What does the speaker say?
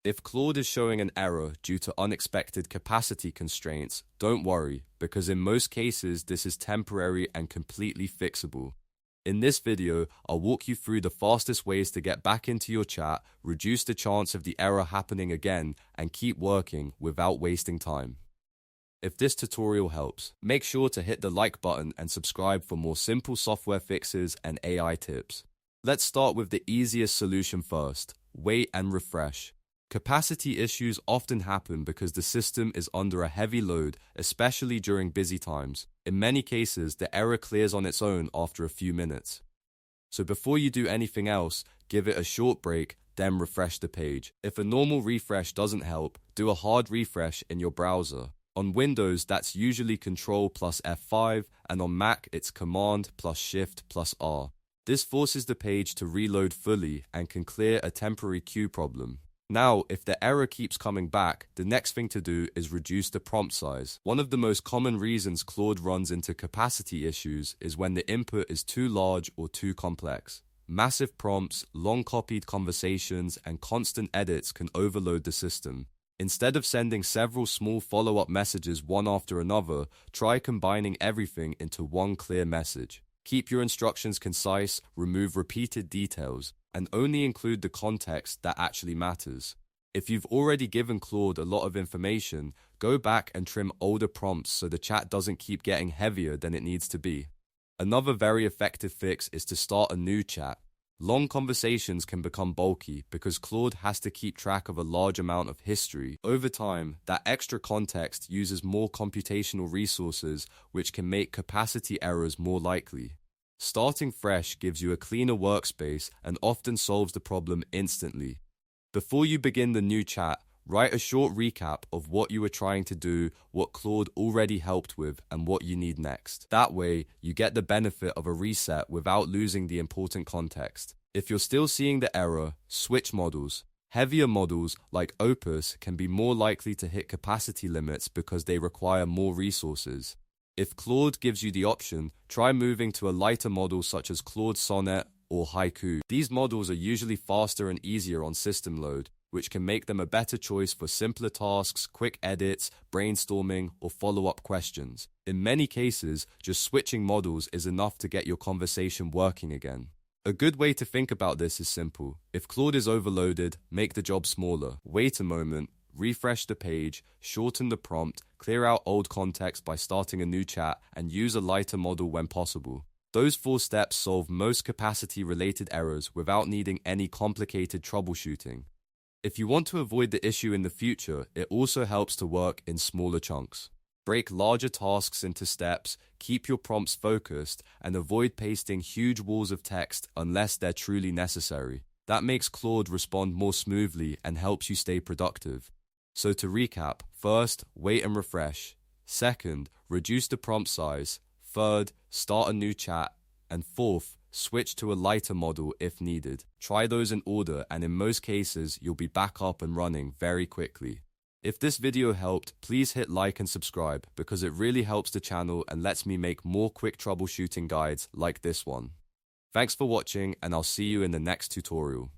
If Claude is showing an error due to unexpected capacity constraints, don't worry, because in most cases this is temporary and completely fixable. In this video, I'll walk you through the fastest ways to get back into your chat, reduce the chance of the error happening again, and keep working without wasting time. If this tutorial helps, make sure to hit the like button and subscribe for more simple software fixes and AI tips. Let's start with the easiest solution first: wait and refresh. Capacity issues often happen because the system is under a heavy load, especially during busy times. In many cases, the error clears on its own after a few minutes. So before you do anything else, give it a short break, then refresh the page. If a normal refresh doesn't help, do a hard refresh in your browser. On Windows, that's usually Ctrl plus F5, and on Mac, it's Command plus Shift plus R. This forces the page to reload fully and can clear a temporary queue problem. Now, if the error keeps coming back, the next thing to do is reduce the prompt size. One of the most common reasons Claude runs into capacity issues is when the input is too large or too complex. Massive prompts, long copied conversations, and constant edits can overload the system. Instead of sending several small follow-up messages one after another, try combining everything into one clear message. Keep your instructions concise, remove repeated details, and only include the context that actually matters. If you've already given Claude a lot of information, go back and trim older prompts so the chat doesn't keep getting heavier than it needs to be. Another very effective fix is to start a new chat. Long conversations can become bulky because Claude has to keep track of a large amount of history. Over time, that extra context uses more computational resources, which can make capacity errors more likely. Starting fresh gives you a cleaner workspace and often solves the problem instantly. Before you begin the new chat, write a short recap of what you were trying to do, what Claude already helped with, and what you need next. That way, you get the benefit of a reset without losing the important context. If you're still seeing the error, switch models. Heavier models, like Opus, can be more likely to hit capacity limits because they require more resources. If Claude gives you the option, try moving to a lighter model such as Claude Sonnet or Haiku. These models are usually faster and easier on system load, which can make them a better choice for simpler tasks, quick edits, brainstorming, or follow-up questions. In many cases, just switching models is enough to get your conversation working again. A good way to think about this is simple. If Claude is overloaded, make the job smaller. Wait a moment, refresh the page, shorten the prompt, clear out old context by starting a new chat, and use a lighter model when possible. Those 4 steps solve most capacity-related errors without needing any complicated troubleshooting. If you want to avoid the issue in the future, it also helps to work in smaller chunks. Break larger tasks into steps, keep your prompts focused, and avoid pasting huge walls of text unless they're truly necessary. That makes Claude respond more smoothly and helps you stay productive. So to recap, first, wait and refresh. Second, reduce the prompt size. Third, start a new chat. And fourth, switch to a lighter model if needed. Try those in order, and in most cases, you'll be back up and running very quickly. If this video helped, please hit like and subscribe because it really helps the channel and lets me make more quick troubleshooting guides like this one. Thanks for watching, and I'll see you in the next tutorial.